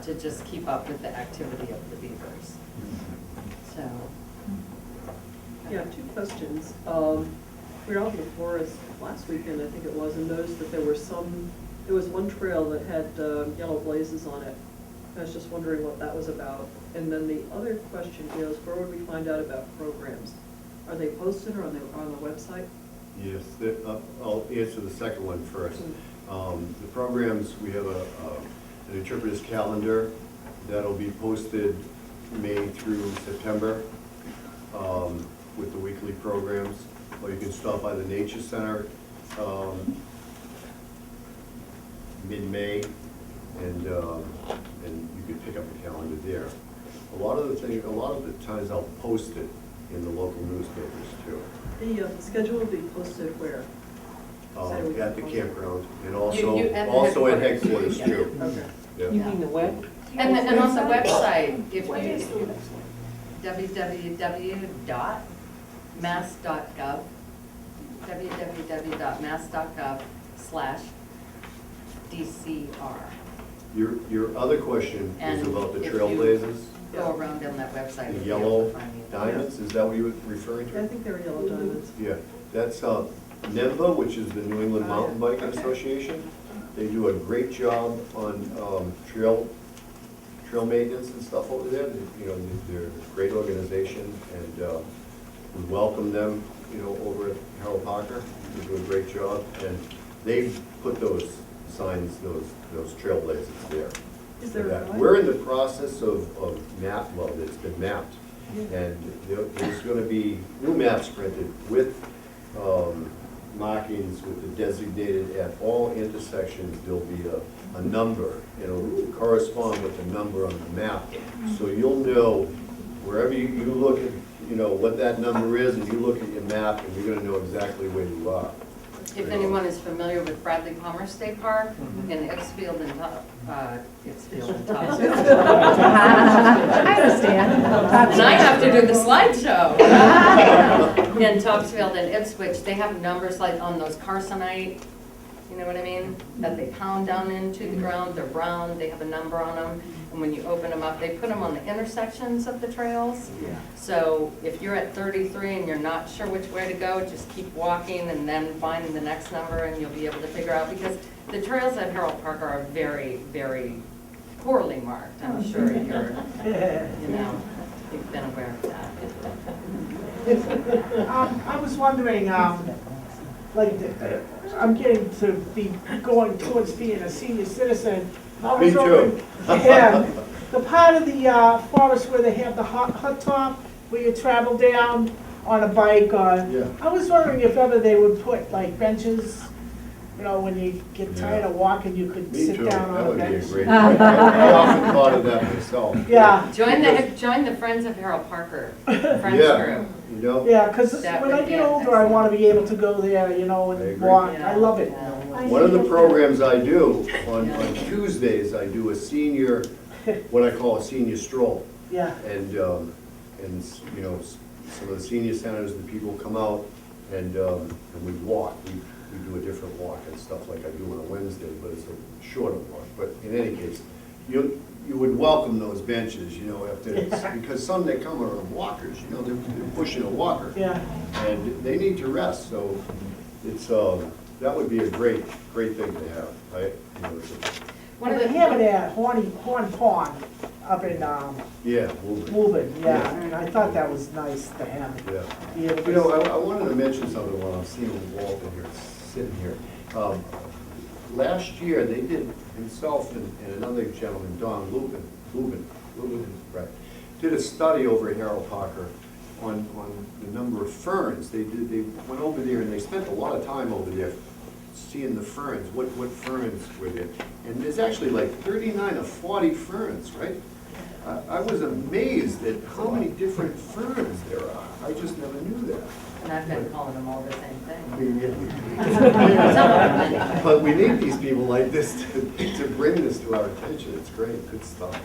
to just keep up with the activity of the beavers. So. Yeah, two questions. We were out in the forest last weekend, I think it was, and noticed that there was one trail that had yellow blazes on it. I was just wondering what that was about. And then the other question is, where would we find out about programs? Are they posted or on the website? Yes, I'll answer the second one first. The programs, we have an interpreter's calendar that'll be posted May through September with the weekly programs. Or you can stop by the Nature Center mid-May, and you can pick up the calendar there. A lot of the times I'll post it in the local newspapers too. The schedule will be posted where? At the campground, and You at the also at headquarters. headquarters too. Okay. Yeah. You mean the web? And on the website, if What is the you, website? www.mass.gov, www.mass.gov/DCR. Your other question And is about the if trailblazers, Go around on that website. the you'll be able yellow to find it. diamonds, is that what you were referring I to? think they were yellow diamonds. Yeah, that's NEMBA, which is the New England Mountain Biking Okay. Association. They do a great job on trail maintenance and stuff over there. They're a great organization, and we welcome them, over at Harold Parker. They do a great job, and they've put those signs, those trailblazers there. Is for there that. a We're in the process of it's been mapped, and there's gonna be new maps printed with markings with the designated at all intersections. There'll be a number, it'll correspond with the number on the map. So you'll know, wherever you look at, what that number is, and you look at your map, and you're gonna know exactly where you are. If anyone is familiar with Bradley Palmer State Park in Ipsfield and Topsfield. I understand. And I have to do the slideshow. In Topsfield and Ipswich, they have numbers like on those Carsonite, you know what I mean? That they pound down into the ground, they're brown, they have a number on them. And when you open them up, they put them on the intersections of the trails. So if you're at 33 and you're not sure which way to go, just keep walking and then find the next number, and you'll be able to figure out, because the trails at Harold Park are very, very poorly marked. I'm sure you've been aware of that. I was wondering, I'm getting to be going towards being a senior citizen. I was Me too. wondering, yeah, the part of the forest where they have the hut top, where you travel down on a bike, Yeah. I was wondering if ever they would put like benches, when you get tired of walking, you could Me sit too, down that on a would be a bench. great, I often thought of that myself. Yeah, Join the Friends of Harold Parker Friends Yeah. group. yeah, because That when would I be get older, I excellent. want to be able to go there, I and agree. walk. Yeah, I love it. yeah. One of the programs I do on Tuesdays, I do a senior, what I call a senior stroll. Yeah, And some of the senior centers, the people come out and we walk. We do a different walk and stuff like I do on a Wednesday, but it's a shorter walk. But in any case, you would welcome those benches, because some that come are walkers, they're pushing a walker. yeah. And they need to rest, so it's, that would be a great thing to have, right? One of They the have it at Horn Pond up in Yeah, move it. Woburn, yeah, Yeah. and I thought that was nice to have. Yeah. Be able to- I wanted to mention something while I'm seeing Walter here, sitting here. Last year, they did, himself and another gentleman, Don Lubin, right, did a study over at Harold Parker on the number of ferns. They went over there and they spent a lot of time over there seeing the ferns, what ferns were there. And there's actually like 39 or 40 ferns, right? I was amazed at how many different ferns there are. I just never knew that. And I've been calling them all the same thing. But we need these people like this to bring this to our attention. It's great, good stuff.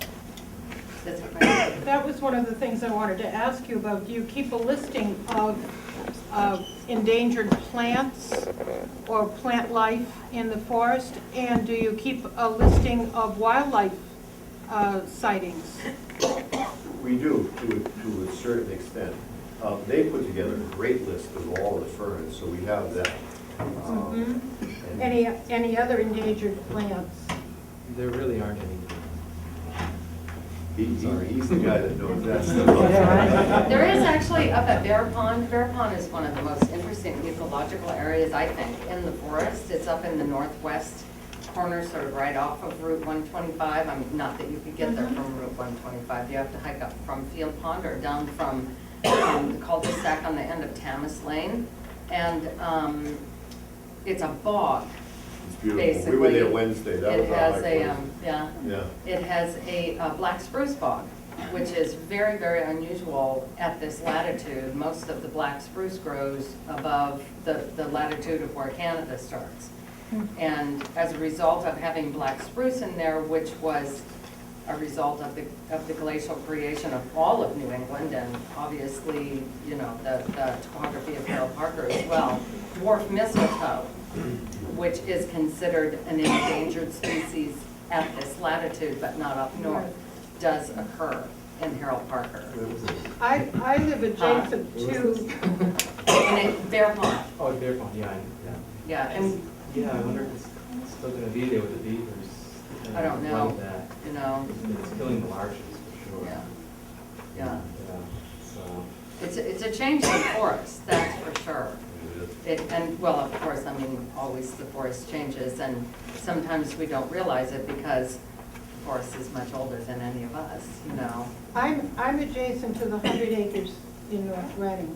That's right. That was one of the things I wanted to ask you about. Do you keep a listing of endangered plants or plant life in the forest? And do you keep a listing of wildlife sightings? We do, to a certain extent. They put together a great list of all the ferns, so we have that. And Any other endangered plants? There really aren't any. He's the guy that knows that stuff. There is actually up at Bear Pond. Bear Pond is one of the most interesting ecological areas, I think, in the forest. It's up in the northwest corner, sort of right off of Route 125. I mean, not that you could get there from Route 125. You have to hike up from Field Pond or down from the cul-de-sac on the end of Tamas Lane. And it's a bog. It's beautiful. Basically, We were there Wednesday, that was It our has hike a, Wednesday. Yeah. it has a black spruce bog, which is very, very unusual at this latitude. Most of the black spruce grows above the latitude of where Canada starts. And as a result of having black spruce in there, which was a result of the glacial creation of all of New England, and obviously, you know, the topography of Harold Parker as well, dwarf mistletoe, which is considered an endangered species at this latitude, but not up north, does occur in Harold Parker. I live adjacent to, And Bear Pond, Oh, Bear Pond, yeah, and, Yeah, I wonder if it's still gonna be there with the beavers. I don't know. Like that. you know, It's killing the larches for sure. yeah, yeah. Yeah, so. It's a change in the forest, that's for sure. And, well, of course, I mean, always the forest changes, and sometimes we don't realize it because the forest is much older than any of us, you know. I'm adjacent to the 100 acres in North Reading.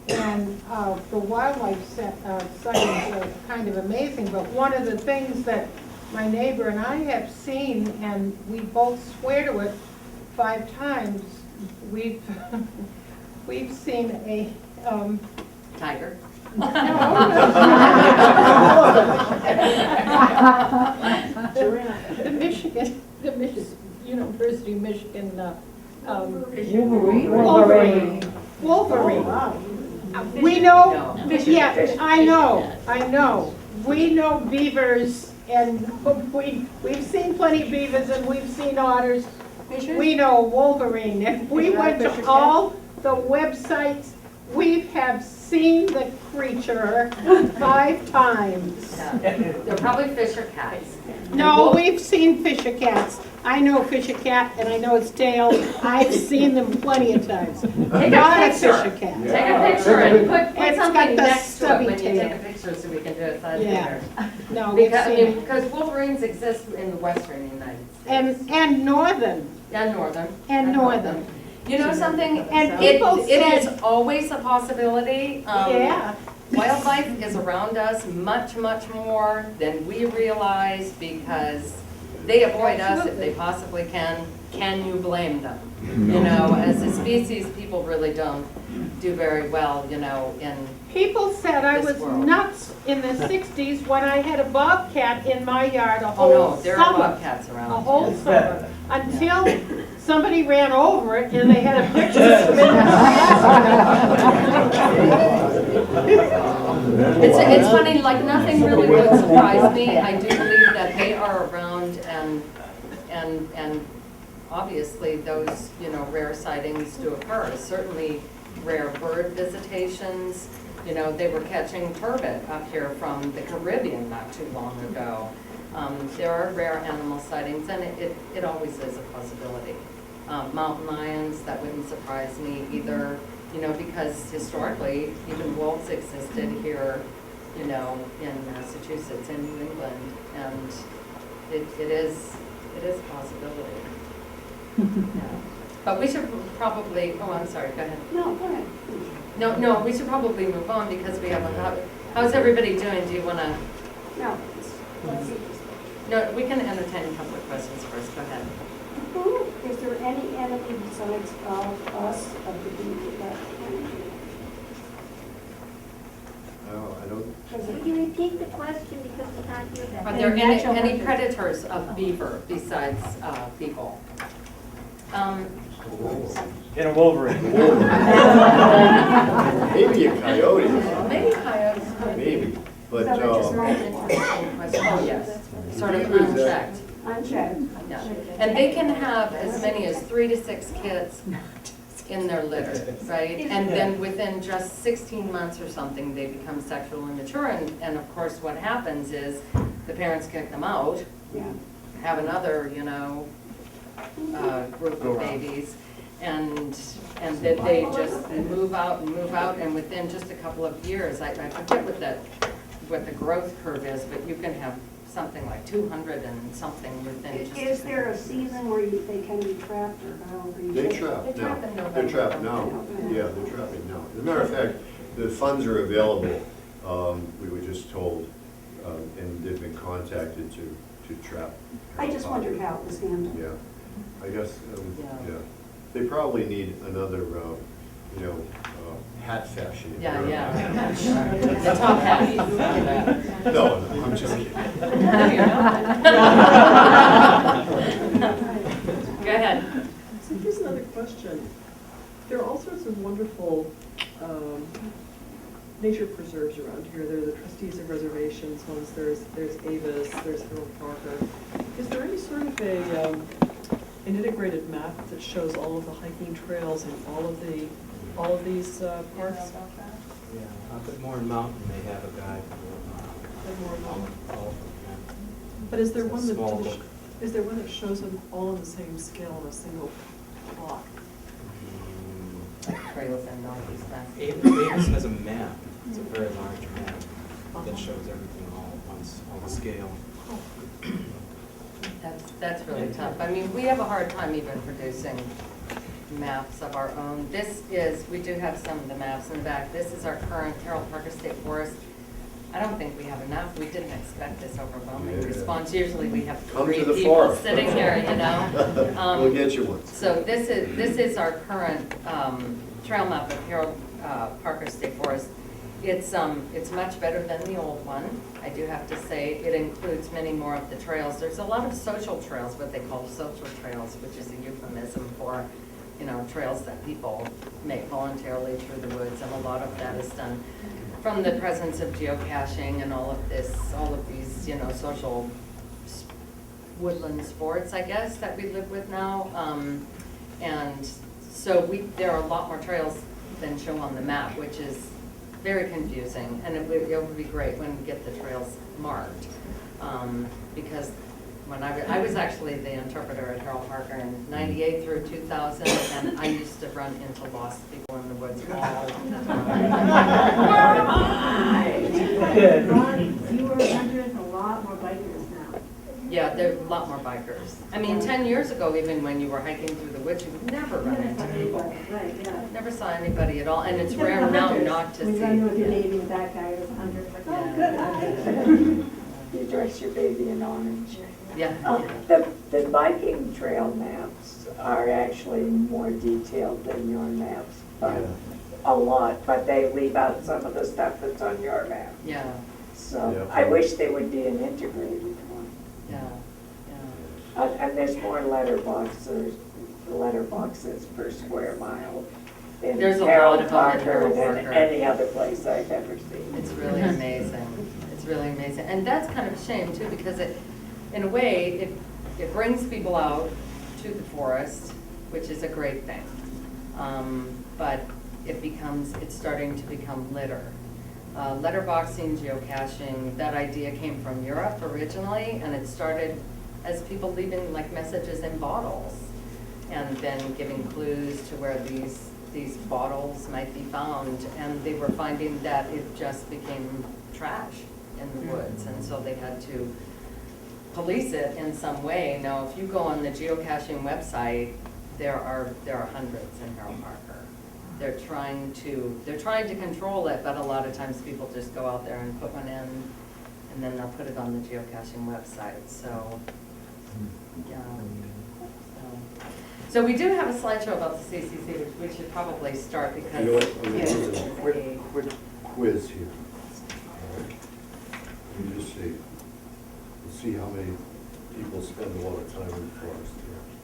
And the wildlife sightings are kind of amazing, but one of the things that my neighbor and I have seen, and we both swear to it 5 times, we've seen a, Tiger. the Michigan, University of Michigan, Wolverine. Wolverine. We know, No. yeah, I know. We know beavers, and we've seen plenty of beavers, and we've seen otters. We know Wolverine, and we went to all the websites. We have seen the creature 5 times. Yeah. They're probably fish or cats. No, we've seen fisher cats. I know fisher cat, and I know its tail. I've seen them plenty of times. Take Not a a picture. fisher cat. Take a picture and put It's something got the next to it when you stubby take a tail. picture so we can do it side Yeah. there. No, we've Because, seen it. because Wolverines exist in the western United States. And northern. And northern. And northern. You know something? And It people is said, always a possibility. yeah, Wildlife is around us much, much more than we realize because they avoid us if they possibly can. Can you blame them? You know, as a species, people really don't do very well, you know, in, people said I This was world. nuts in the 60s when I had a bobcat in my yard a oh whole no, there are summer. bobcats A around. whole summer, until somebody ran over it and they had a picture submitted. It's funny, like nothing really would surprise me. I do believe that they are around and obviously those, you know, rare sightings do occur. Certainly rare bird visitations. You know, they were catching turbot up here from the Caribbean not too long ago. There are rare animal sightings, and it always is a possibility. Mountain lions, that wouldn't surprise me either, you know, because historically, even wolves existed here, you know, in Massachusetts and New England, and it is a possibility. Yeah. But we should probably, oh, I'm sorry, go ahead. No, go ahead. No, we should probably move on because we have how's everybody doing? Do you want to, No, let's see. no, we can entertain a couple of questions first, go ahead. Who, is there any enemy besides us of the bee that No, I don't, Could you repeat the question because we can't hear that? Are there any predators of beaver besides people? In a Wolverine. maybe a coyote, Maybe coyotes. maybe, but, Interesting question. Oh, yes, sort of beavers, unchecked. Unchecked. Yeah. And they can have as many as 3 to 6 kids in their litter, right? And then within just 16 months or something, they become sexually mature. And of course, what happens is the parents kick them out, Yeah. have another, you know, group of babies, and then they just move out, and within just a couple of years, I forget what the growth curve is, but you can have something like 200 and something within just. Is there a season where they can be trapped or however you They say it? trap They trap in now. November. They're trapped now. Yeah, they're trapping now. As a matter of fact, the funds are available. We were just told, and they've been contacted to trap. I just wondered how it was handled. Yeah, I guess, Yeah. yeah. They probably need another, hat fashion. Yeah, yeah. The top hat. No, I'm just kidding. No, you're not. Go ahead. So here's another question. There are all sorts of wonderful nature preserves around here. There are the trustees of reservations ones, there's Avis, there's Harold Parker. Is there any sort of an integrated map that shows all of the hiking trails in all of these parks? Yeah, up at Moore Mountain, they have a guide for all of them. But is there It's a one that small book. is there one that shows them all on the same scale on a single block? Trails and Northeast Avis has a map. It's a very large map that shows everything all at once, all the scale. That's really tough. I mean, we have a hard time even producing maps of our own. We do have some of the maps in the back. This is our current Harold Parker State Forest. I don't think we have enough. We didn't expect this overwhelming response. Usually we have Come 3 to the people forest. sitting here, you know. We'll get you one. So this is our current trail map of Harold Parker State Forest. It's much better than the old one. I do have to say, it includes many more of the trails. There's a lot of social trails, what they call social trails, which is a euphemism for, you know, trails that people make voluntarily through the woods, and a lot of that is done from the presence of geocaching and all of these, you know, social woodland sports, I guess, that we live with now. And so there are a lot more trails than shown on the map, which is very confusing, and it would be great when we get the trails marked. Because when I was actually the interpreter at Harold Parker in '98 through 2000, and I used to run into lost people in the woods all the time. Where am I? Fewer hundreds, a lot more bikers now. Yeah, there are a lot more bikers. I mean, 10 years ago, even when you were hiking through the woods, you would never run into people. Right, yeah. Never saw anybody at all, and it's rare now not to see. We run with your baby, and that guy was 100, like, Yeah. oh, good eye. You dress your baby in orange. Yeah. The biking trail maps are actually more detailed than your maps, but a lot, but they leave out some of the stuff that's on your map. Yeah, So Yeah. I wish there would be an integrated one. yeah, yeah. And there's more letterboxes per square mile in There's a lot Harold of them in Parker Harold than Parker. any other place I've ever seen. It's really amazing. It's really amazing. And that's kind of a shame too, because in a way, it brings people out to the forest, which is a great thing. But it's starting to become litter. Letterboxing, geocaching, that idea came from Europe originally, and it started as people leaving like messages in bottles and then giving clues to where these bottles might be found, and they were finding that it just became trash in the woods, and so they had to police it in some way. Now, if you go on the geocaching website, there are hundreds in Harold Parker. They're trying to control it, but a lot of times people just go out there and put one in, and then they'll put it on the geocaching website. So, yeah. So we do have a slideshow about the CCC, which we should probably start because You know what? it's Quick quiz here. Let me just see. Let's see how many people spend a lot of time in the forest.